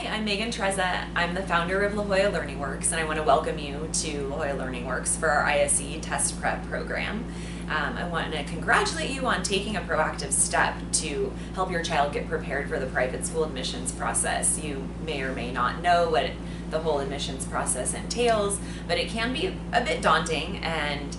Hi, I'm Megan Trezza. I'm the founder of La Jolla Learning Works, and I want to welcome you to La Jolla Learning Works for our ISEE test prep program. I want to congratulate you on taking a proactive step to help your child get prepared for the private school admissions process. You may or may not know what the whole admissions process entails, but it can be a bit daunting, and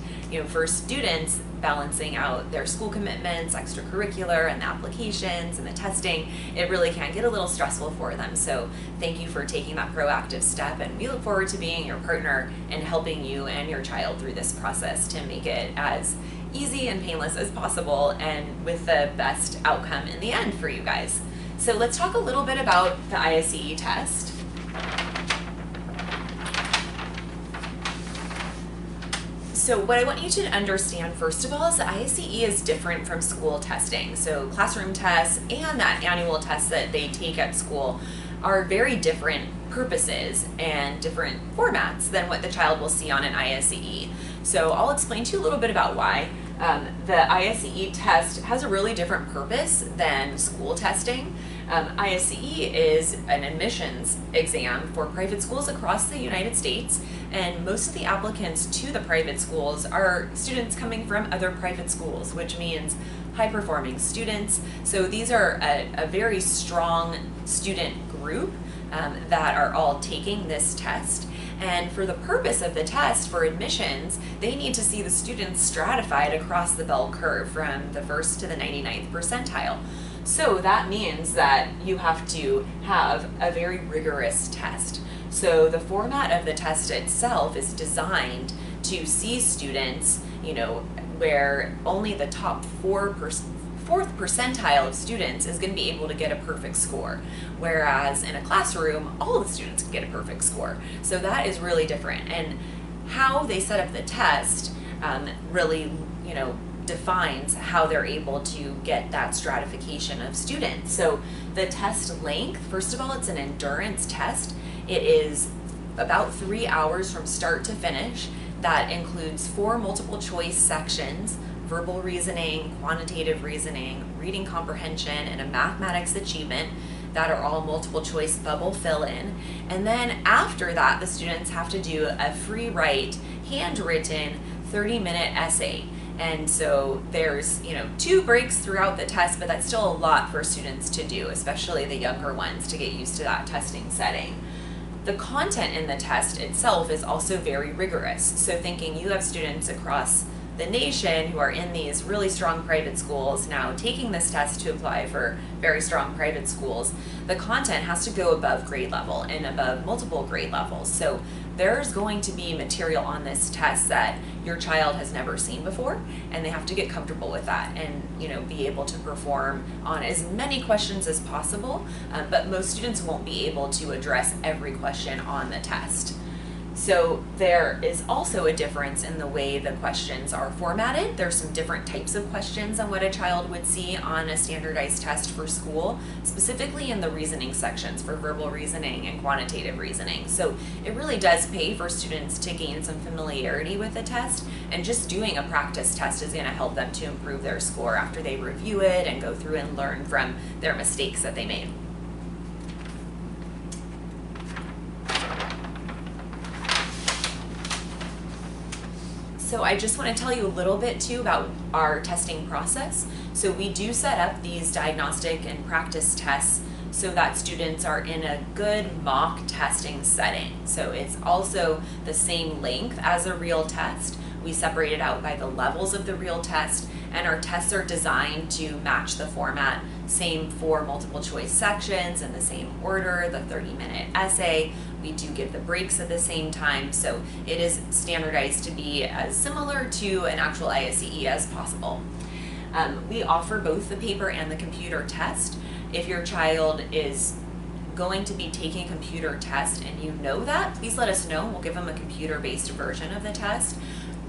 for students, balancing out their school commitments, extracurricular, and the applications and the testing, it really can get a little stressful for them. So thank you for taking that proactive step, and we look forward to being your partner in helping you and your child through this process to make it as easy and painless as possible and with the best outcome in the end for you guys. So let's talk a little bit about the ISEE test. So what I want you to understand, first of all, is that ISEE is different from school testing. So classroom tests and that annual test that they take at school are very different purposes and different formats than what the child will see on an ISEE. So I'll explain to you a little bit about why. The ISEE test has a really different purpose than school testing. ISEE is an admissions exam for private schools across the United States, and most of the applicants to the private schools are students coming from other private schools, which means high-performing students. So these are a very strong student group that are all taking this test. And for the purpose of the test for admissions, they need to see the students stratified across the bell curve from the 1st to the 99th percentile. So that means that you have to have a very rigorous test. So the format of the test itself is designed to see students, where only the top 4th percentile of students is going to be able to get a perfect score, whereas in a classroom, all of the students can get a perfect score. So that is really different, and how they set up the test really, defines how they're able to get that stratification of students. So the test length, first of all, it's an endurance test. It is about 3 hours from start to finish. That includes 4 multiple choice sections: verbal reasoning, quantitative reasoning, reading comprehension, and a mathematics achievement that are all multiple choice bubble fill in. And then after that, the students have to do a free write, handwritten 30-minute essay. And so there's 2 breaks throughout the test, but that's still a lot for students to do, especially the younger ones, to get used to that testing setting. The content in the test itself is also very rigorous. So thinking you have students across the nation who are in these really strong private schools now taking this test to apply for very strong private schools, the content has to go above grade level and above multiple grade levels. So there's going to be material on this test that your child has never seen before, and they have to get comfortable with that and be able to perform on as many questions as possible, but most students won't be able to address every question on the test. So there is also a difference in the way the questions are formatted. There's some different types of questions on what a child would see on a standardized test for school, specifically in the reasoning sections for verbal reasoning and quantitative reasoning. So it really does pay for students to gain some familiarity with the test, and just doing a practice test is going to help them to improve their score after they review it and go through and learn from their mistakes that they made. So I just want to tell you a little bit too about our testing process. So we do set up these diagnostic and practice tests so that students are in a good mock testing setting. So it's also the same length as a real test. We separate it out by the levels of the real test, and our tests are designed to match the format. Same for multiple choice sections in the same order, the 30-minute essay. We do give the breaks at the same time, so it is standardized to be as similar to an actual ISEE as possible. We offer both the paper and the computer test. If your child is going to be taking a computer test and you know that, please let us know. We'll give them a computer-based version of the test.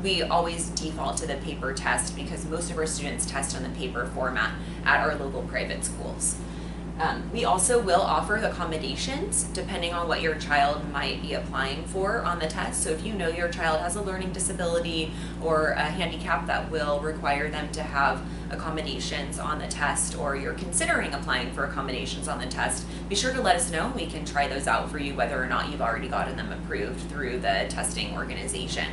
We always default to the paper test because most of our students test on the paper format at our local private schools. We also will offer accommodations depending on what your child might be applying for on the test. So if you know your child has a learning disability or a handicap that will require them to have accommodations on the test, or you're considering applying for accommodations on the test, be sure to let us know. We can try those out for you whether or not you've already gotten them approved through the testing organization.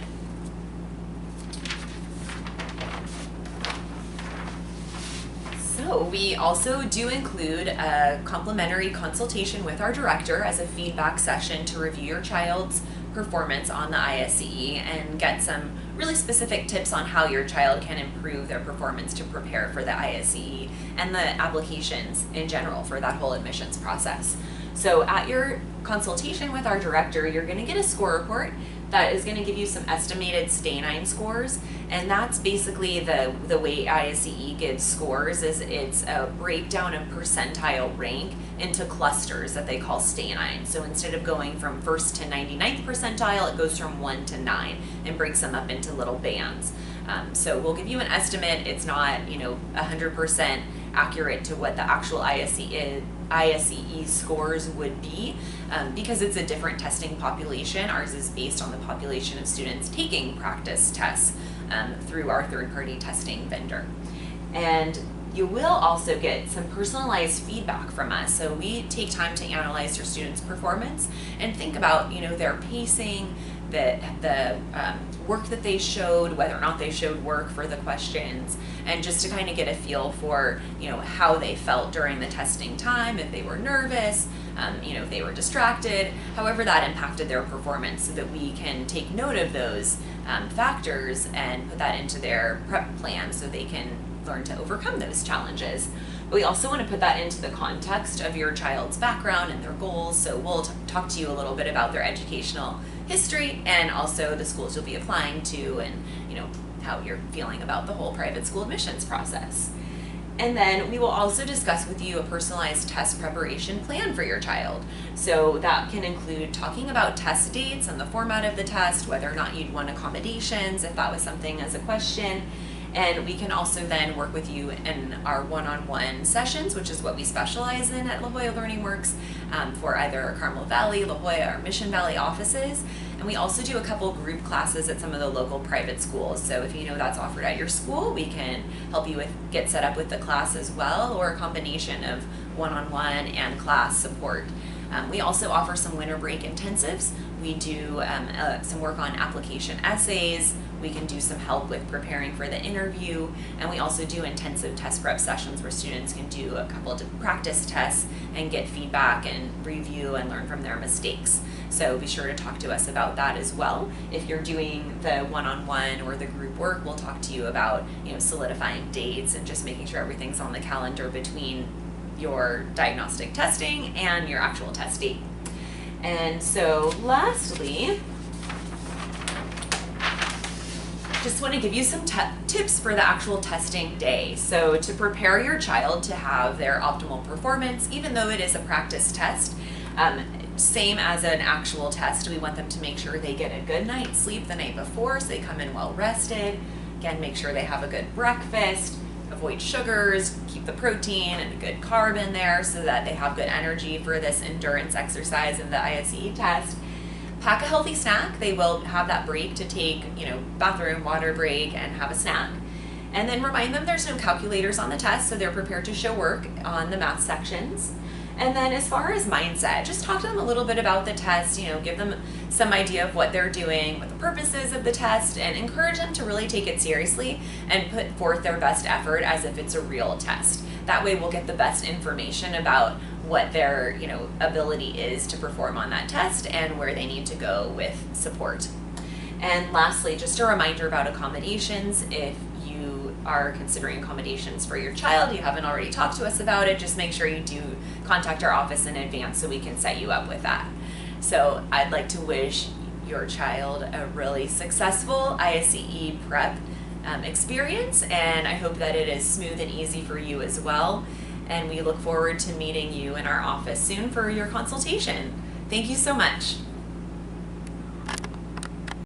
So we also do include a complimentary consultation with our director as a feedback session to review your child's performance on the ISEE and get some really specific tips on how your child can improve their performance to prepare for the ISEE and the applications in general for that whole admissions process. So at your consultation with our director, you're going to get a score report that is going to give you some estimated stay-9 scores, and that's basically the way ISEE gives scores. Is it's a breakdown of percentile rank into clusters that they call stay-9. So instead of going from 1st to 99th percentile, it goes from 1 to 9 and breaks them up into little bands. So we'll give you an estimate. It's not 100% accurate to what the actual ISEE scores would be, because it's a different testing population. Ours is based on the population of students taking practice tests through our third-party testing vendor. And you will also get some personalized feedback from us. So we take time to analyze your students' performance and think about their pacing, the work that they showed, whether or not they showed work for the questions, and just to kind of get a feel for how they felt during the testing time, if they were nervous, if they were distracted, however that impacted their performance, so that we can take note of those factors and put that into their prep plan so they can learn to overcome those challenges. But we also want to put that into the context of your child's background and their goals. So we'll talk to you a little bit about their educational history and also the schools you'll be applying to, and how you're feeling about the whole private school admissions process. And then we will also discuss with you a personalized test preparation plan for your child. So that can include talking about test dates and the format of the test, whether or not you'd want accommodations, if that was something as a question. And we can also then work with you in our one-on-one sessions, which is what we specialize in at La Jolla Learning Works, for either our Carmel Valley, La Jolla, or Mission Valley offices. And we also do a couple group classes at some of the local private schools. So if that's offered at your school, we can help you get set up with the class as well, or a combination of one-on-one and class support. We also offer some winter break intensives. We do some work on application essays. We can do some help with preparing for the interview, and we also do intensive test prep sessions where students can do a couple of practice tests and get feedback and review and learn from their mistakes. So be sure to talk to us about that as well. If you're doing the one-on-one or the group work, we'll talk to you about solidifying dates and just making sure everything's on the calendar between your diagnostic testing and your actual test date. And so lastly, just want to give you some tips for the actual testing day. So to prepare your child to have their optimal performance, even though it is a practice test, same as an actual test, we want them to make sure they get a good night's sleep the night before, so they come in well rested. Again, make sure they have a good breakfast, avoid sugars, keep the protein and a good carb in there so that they have good energy for this endurance exercise in the ISEE test. Pack a healthy snack. They will have that break to take, bathroom, water break, and have a snack. And then remind them there's no calculators on the test, so they're prepared to show work on the math sections. And then as far as mindset, just talk to them a little bit about the test, give them some idea of what they're doing, what the purpose is of the test, and encourage them to really take it seriously and put forth their best effort as if it's a real test. That way we'll get the best information about what their ability is to perform on that test and where they need to go with support. And lastly, just a reminder about accommodations. If you are considering accommodations for your child, you haven't already talked to us about it, just make sure you do contact our office in advance so we can set you up with that. So I'd like to wish your child a really successful ISEE prep experience, and I hope that it is smooth and easy for you as well. And we look forward to meeting you in our office soon for your consultation. Thank you so much.